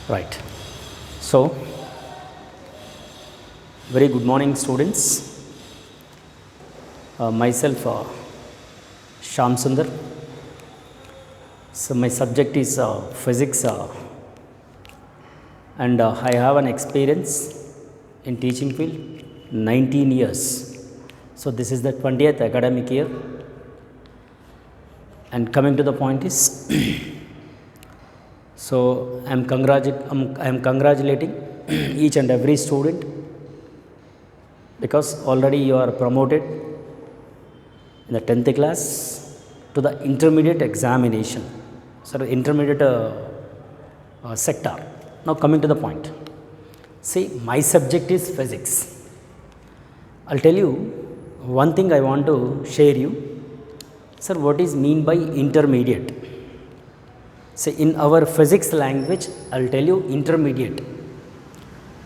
Right. So, very good morning, students. Myself, Shyam Sundar. So, my subject is physics, and I have an experience in teaching field 19 years. So, this is the 20th academic year. And coming to the point is, so I am congratulating each and every student because already you are promoted in the 10th class to the intermediate examination, so the intermediate sector. Now coming to the point, see, my subject is physics. I'll tell you one thing I want to share you. Sir, what is mean by intermediate? See, in our physics language, I'll tell you intermediate.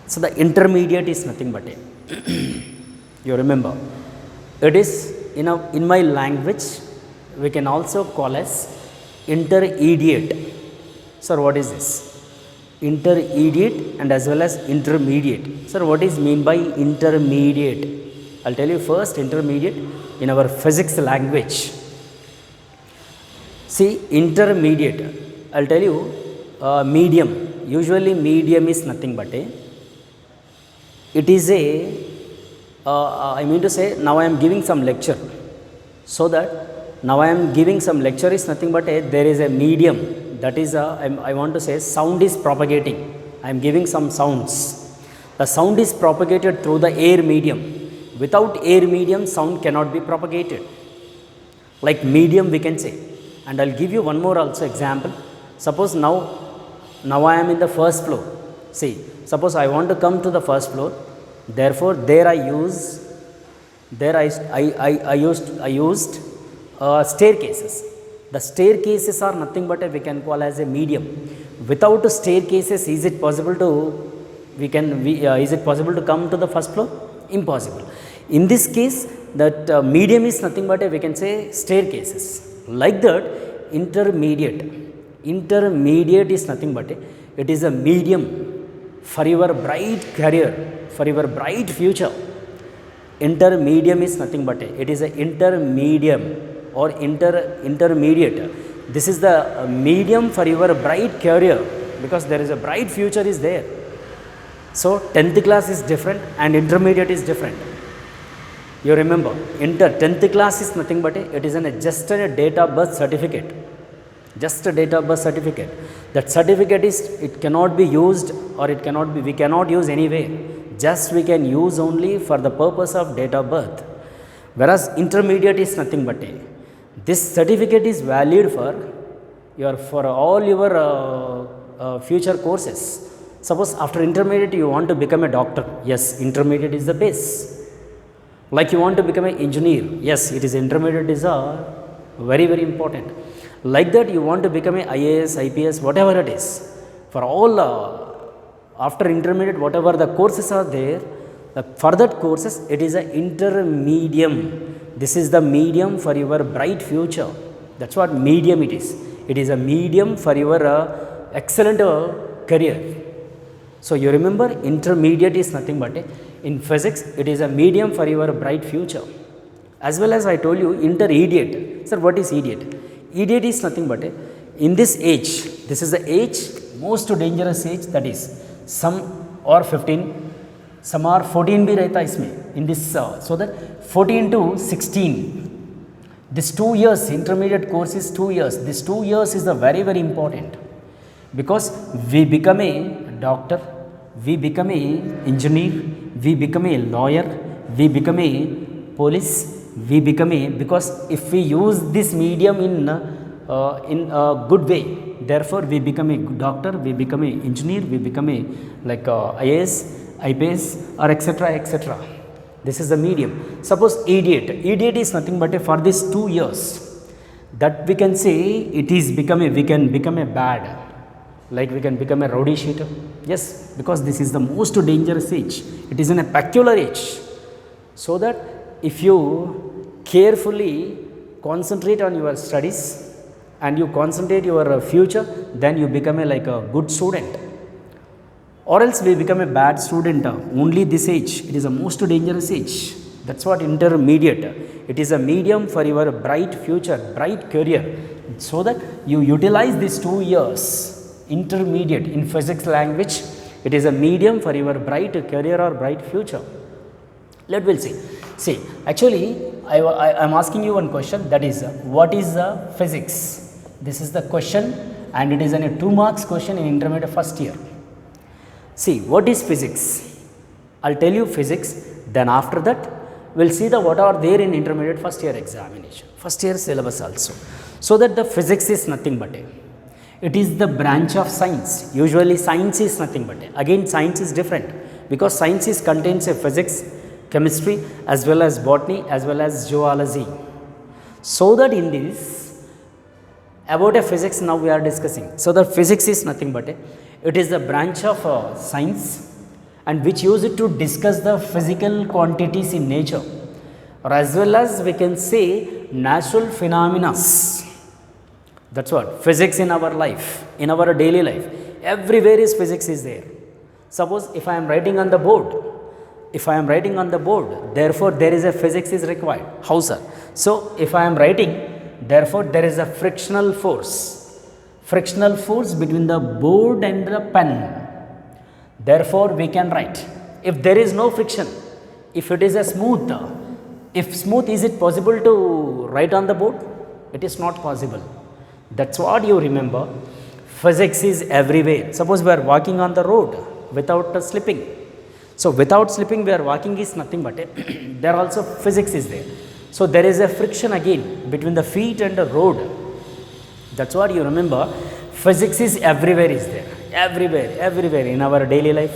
So the intermediate is nothing but a you remember, it is in my language we can also call as intermediate. Sir, what is this? Intermediate and as well as intermediate. Sir, what is mean by intermediate? I'll tell you first intermediate in our physics language. See, intermediate, I'll tell you medium. Usually medium is nothing but a, it is a I mean to say, now I am giving some lecture, so that now I am giving some lecture is nothing but a, there is a medium, that is I want to say sound is propagating. I am giving some sounds. The sound is propagated through the air medium. Without air medium, sound cannot be propagated. Like medium we can say. And I'll give you one more also example. Suppose now I am in the first floor. See, suppose I want to come to the first floor. Therefore, there I used staircases. The staircases are nothing but we can call as a medium. Without staircases, is it possible to is it possible to come to the first floor? Impossible. In this case, that medium is nothing but we can say staircases. Like that, intermediate is nothing but it is a medium for your bright career, for your bright future. Intermedium is nothing but it is a intermedium or intermediate. This is the medium for your bright career, because there is a bright future is there. So 10th class is different and intermediate is different. You remember, 10th class is nothing but it is just a date of birth certificate. Just a date of birth certificate. That certificate is, it cannot be used, or we cannot use anywhere. Just we can use only for the purpose of date of birth. Whereas intermediate is nothing but this certificate is valid for all your future courses. Suppose after intermediate you want to become a doctor. Yes, intermediate is the base. Like you want to become an engineer. Yes, it is intermediate is very, very important. Like that you want to become a IAS, IPS, whatever it is. For all after intermediate, whatever the courses are there, for that courses, it is an intermedium. This is the medium for your bright future. That's what medium it is. It is a medium for your excellent career. So you remember, intermediate is nothing but in physics, it is a medium for your bright future. As well as I told you, intermediate. Sir, what is idiot? Idiot is nothing but in this age, this is the age, most dangerous age, that is some or 15, some are 14 bhi rehta isme, in this, so that 14 to 16, this 2 years, intermediate course is 2 years. This 2 years is the very, very important, because we become a doctor, we become a engineer, we become a lawyer, we become a police, we become a, because if we use this medium in a good way, therefore we become a doctor, we become a engineer, we become a like IAS, IPS, or etc., etc. This is the medium. Suppose idiot is nothing but for these 2 years, that we can say it is we can become a bad, like we can become a rowdy shooter. Yes, because this is the most dangerous age. It is in a peculiar age. So that if you carefully concentrate on your studies and you concentrate your future, then you become a good student. or else we become a bad student. Only this age, it is the most dangerous age. That's what intermediate. It is a medium for your bright future, bright career, so that you utilize these 2 years. Intermediate in physics language, it is a medium for your bright career or bright future. Let will see. See, actually I am asking you one question, that is what is physics? This is the question, and it is a 2 marks question in intermediate first year. See, what is physics? I'll tell you physics, then after that we'll see the what are there in intermediate first year examination, first year syllabus also. So that the physics is nothing but it is the branch of science. Usually science is nothing but again science is different, because science is contains a physics, chemistry, as well as botany, as well as zoology. So that in this about a physics now we are discussing. So the physics is nothing but it is the branch of science, and which use it to discuss the physical quantities in nature, or as well as we can say natural phenomena. That's what physics in our life, in our daily life, everywhere is physics is there. Suppose if I am writing on the board, therefore there is a physics is required. How, sir? So if I am writing, therefore there is a frictional force between the board and the pen. Therefore we can write. If there is no friction, if it is a smooth, is it possible to write on the board? It is not possible. That's what you remember. Physics is everywhere. Suppose we are walking on the road without slipping. So without slipping we are walking is nothing but there also physics is there. So there is a friction again between the feet and the road. That's what you remember. Physics is everywhere is there. Everywhere in our daily life.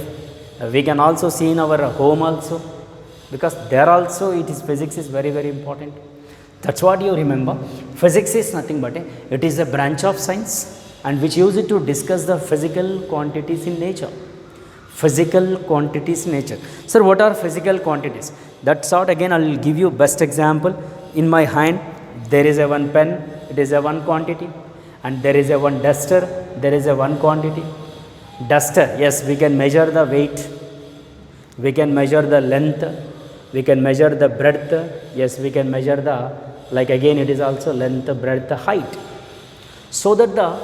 We can also see in our home also, because there also it is physics is very important. That's what you remember. Physics is nothing but it is a branch of science, and which use it to discuss the physical quantities in nature. Sir, what are physical quantities? That sort again I will give you best example. In my hand there is a one pen, it is a one quantity, and there is a one duster, there is a one quantity. Duster, yes, we can measure the weight, we can measure the length, we can measure the breadth, yes, we can measure the, like again it is also length, breadth, height. So that the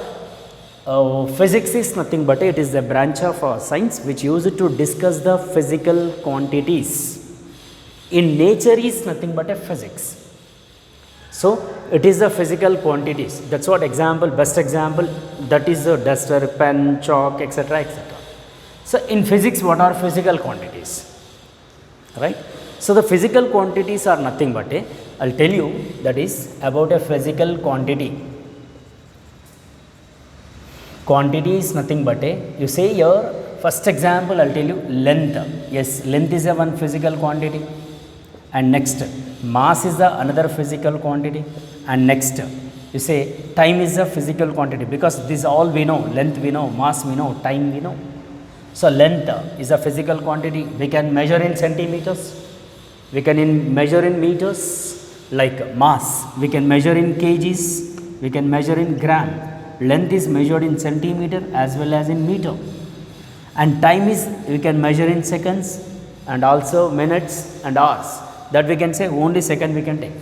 physics is nothing but it is the branch of science which use it to discuss the physical quantities. In nature is nothing but a physics. So it is the physical quantities. That's what example, best example, that is the duster, pen, chalk, etc. So in physics, what are physical quantities? Right? So the physical quantities are nothing but I'll tell you, that is about a physical quantity. Quantity is nothing but you say your first example, I'll tell you length. Yes, length is a one physical quantity. And next, mass is the another physical quantity. And next, you say time is a physical quantity, because this all we know, length we know, mass we know, time we know. So length is a physical quantity. We can measure in centimeters, we can measure in meters. Like mass, we can measure in kgs, we can measure in gram. Length is measured in centimeter as well as in meter. And time is, we can measure in seconds and also minutes and hours. That we can say only second we can take.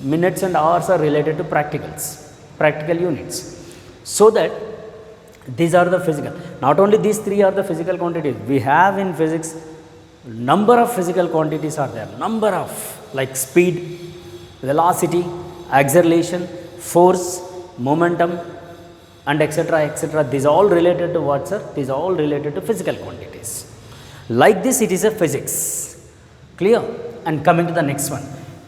Minutes and hours are related to practical units. So that these are the physical. Not only these three are the physical quantities. We have in physics number of physical quantities are there. Number of, like speed, velocity, acceleration, force, momentum, and etc. These all related to what, sir? These all related to physical quantities. Like this it is a physics. Clear? And coming to the next one.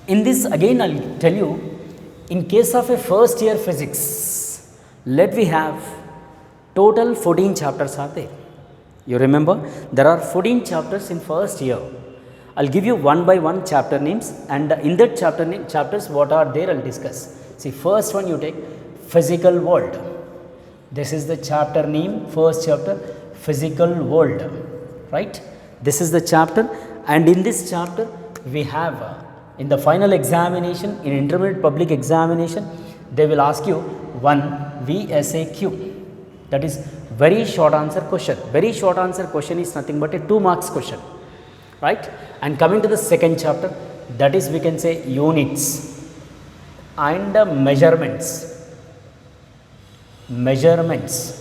In this again I will tell you, in case of a first year physics, let we have total 14 chapters are there. You remember there are 14 chapters in first year. I'll give you one by one chapter names, and in that chapters what are there I'll discuss. See, first one you take physical world. This is the chapter name, first chapter, physical world, right? This is the chapter, and in this chapter we have in the final examination, in intermediate public examination, they will ask you one VSAQ. That is very short answer question. Very short answer question is nothing but a 2 marks question, right? And coming to the second chapter, that is we can say units and measurements. Measurements.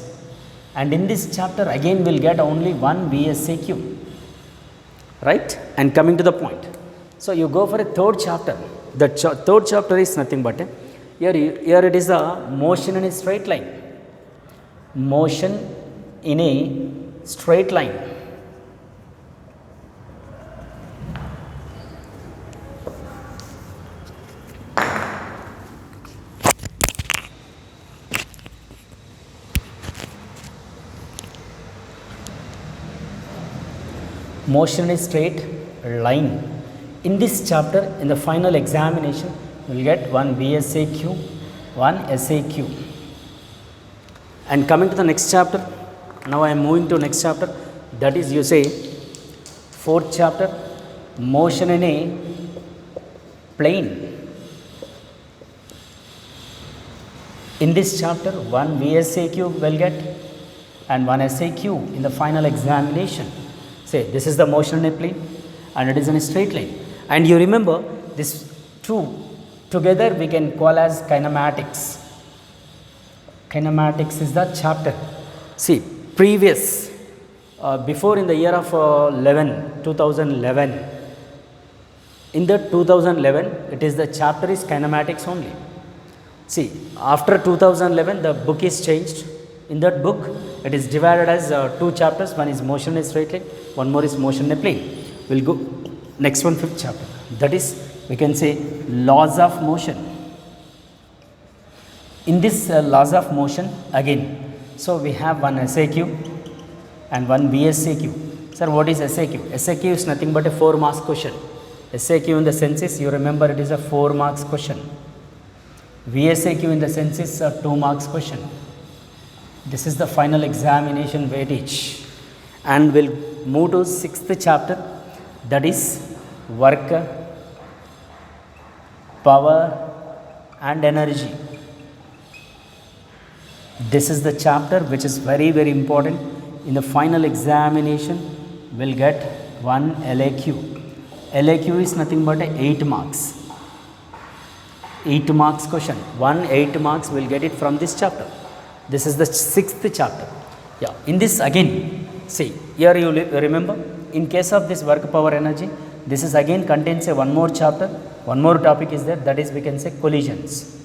And in this chapter again we'll get only one VSAQ, right? And coming to the point. So you go for a third chapter. The third chapter is nothing but here it is a motion in a straight line. Motion in a straight line. Motion in a straight line. In this chapter, in the final examination, we will get one VSAQ, one SAQ. And coming to the next chapter, now I am moving to next chapter, that is you say fourth chapter, motion in a plane. In this chapter, one VSAQ will get and one SAQ in the final examination. Say this is the motion in a plane and it is in a straight line. And you remember this two together we can call as kinematics. Kinematics is the chapter. See previous before in the year of 2011, in the 2011 it is the chapter is kinematics only. See after 2011 the book is changed. In that book it is divided as two chapters. One is motion in a straight line, one more is motion in a plane. We'll go next one, fifth chapter, that is we can say laws of motion. In this laws of motion again, so we have one SAQ and one VSAQ. Sir, what is SAQ? SAQ is nothing but a 4 marks question. SAQ in the sense is you remember it is a 4 marks question. VSAQ in the sense is a 2 marks question. This is the final examination weightage. And we'll move to sixth chapter, that is work, power and energy. This is the chapter which is very important. In the final examination we'll get one LAQ. LAQ is nothing but 8 marks. 8 marks question. 8 marks we'll get it from this chapter. This is the sixth chapter. Yeah. In this again, see here you remember in case of this work, power, energy, this is again contains a one more chapter, one more topic is there, that is we can say collisions.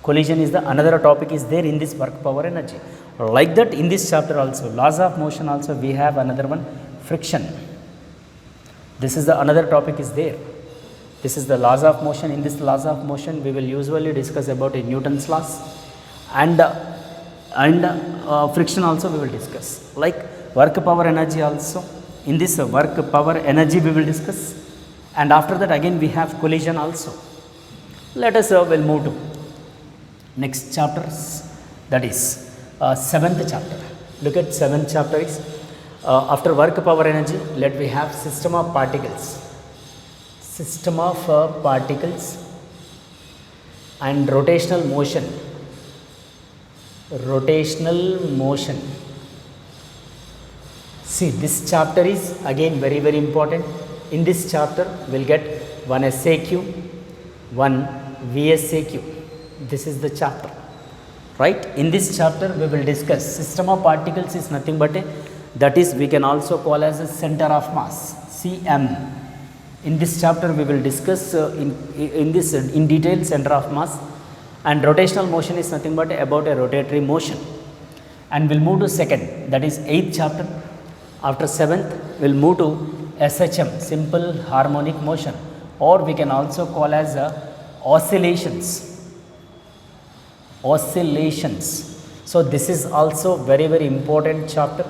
Collision is the another topic is there in this work, power, energy. Like that in this chapter also, laws of motion also we have another one, friction. This is the another topic is there. This is the laws of motion. In this laws of motion we will usually discuss about a Newton's laws and friction also we will discuss. Like work, power, energy also. In this work, power, energy we will discuss, and after that again we have collision also. Let us will move to next chapters, that is seventh chapter. Look at seventh chapter is after work, power, energy, let we have system of particles. System of particles and rotational motion. Rotational motion. See this chapter is again very important. In this chapter we'll get one SAQ, one VSAQ. This is the chapter, right? In this chapter we will discuss system of particles is nothing but that is we can also call as a center of mass, CM. In this chapter we will discuss in detail center of mass, and rotational motion is nothing but about a rotatory motion. And we'll move to second, that is 8th chapter. After 7th we'll move to SHM, simple harmonic motion, or we can also call as oscillations. Oscillations. So this is also very important chapter,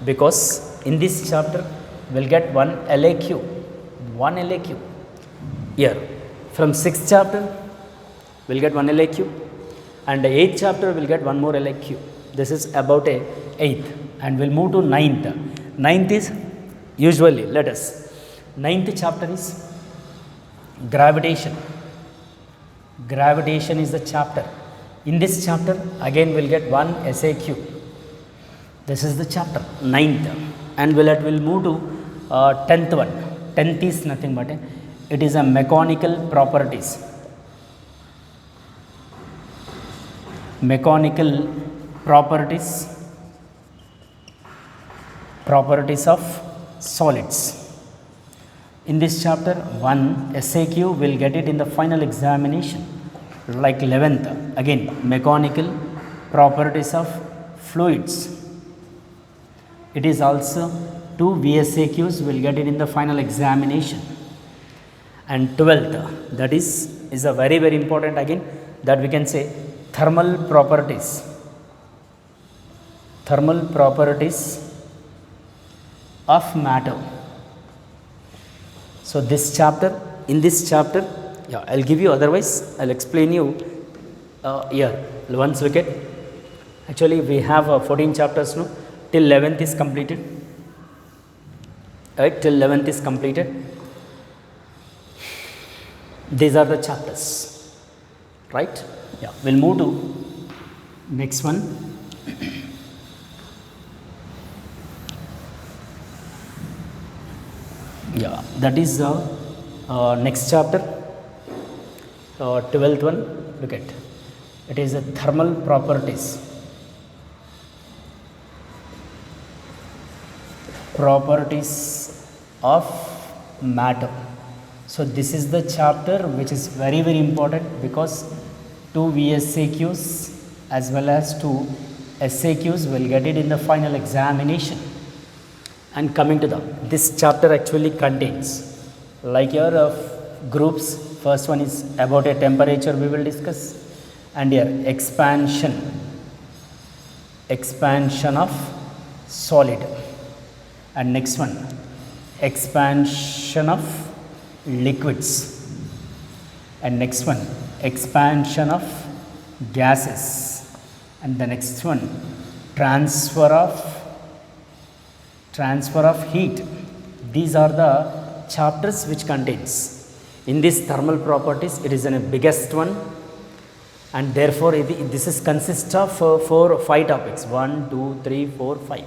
because in this chapter we'll get one LAQ. One LAQ. Here from 6th chapter we'll get one LAQ, and the 8th chapter we'll get one more LAQ. This is about a 8th, and we'll move to 9th. 9th is usually, let us, 9th chapter is gravitation. Gravitation is the chapter. In this chapter again we'll get one SAQ. This is the chapter 9th, and we'll move to 10th one. 10th is nothing but it is a mechanical properties. Mechanical properties of solids. In this chapter, one SAQ will get it in the final examination, like 11th. Again, mechanical properties of fluids. It is also 2 VSAQs will get it in the final examination. And 12th, that is a very very important again, that we can say thermal properties. Thermal properties of matter. So this chapter, in this chapter, yeah, I'll give you, otherwise I'll explain you here. Once look at, actually we have 14 chapters now, till 11th is completed, right? Till 11th is completed. These are the chapters, right? Yeah, we'll move to next one. Yeah, that is the next chapter, 12th one. Look at, it is a thermal properties. Properties of matter. So this is the chapter which is very very important, because 2 VSAQs as well as 2 SAQs will get it in the final examination. And coming to this chapter actually contains, like your groups, first one is about a temperature we will discuss, and here expansion of solid, and next one expansion of liquids, and next one expansion of gases, and the next one transfer of heat. These are the chapters which contains in this thermal properties. It is the biggest one, and therefore this is consists of 5 topics. 1 2 3 4 5.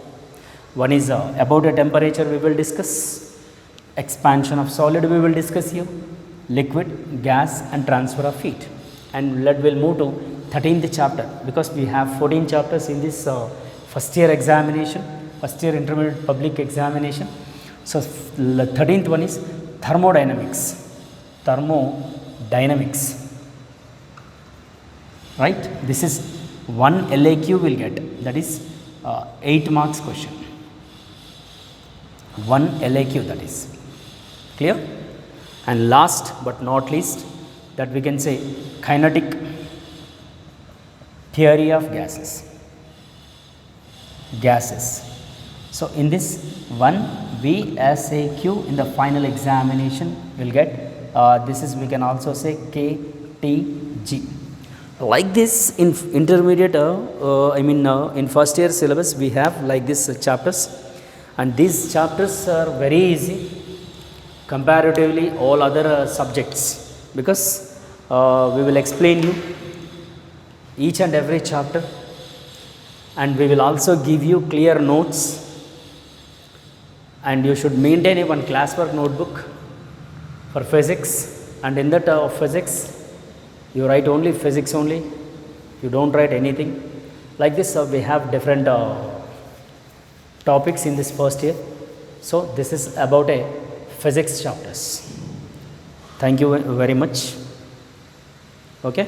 One is about a temperature we will discuss, expansion of solid we will discuss here, liquid, gas, and transfer of heat. And we'll move to 13th chapter, because we have 14 chapters in this first year examination, first year intermediate public examination. So 13th one is thermodynamics. Right? This is one LAQ will get, that is 8 marks question. One LAQ, that is clear. And last but not least, that we can say kinetic theory of gases. So in this one VSAQ in the final examination will get this is, we can also say KTG. Like this in intermediate, in first year syllabus we have like this chapters, and these chapters are very easy comparatively all other subjects, because we will explain you each and every chapter, and we will also give you clear notes, and you should maintain a one classwork notebook for physics, and in that physics you write only physics only, you don't write anything. Like this we have different topics in this first year. So this is about a physics chapters. Thank you very much. Okay.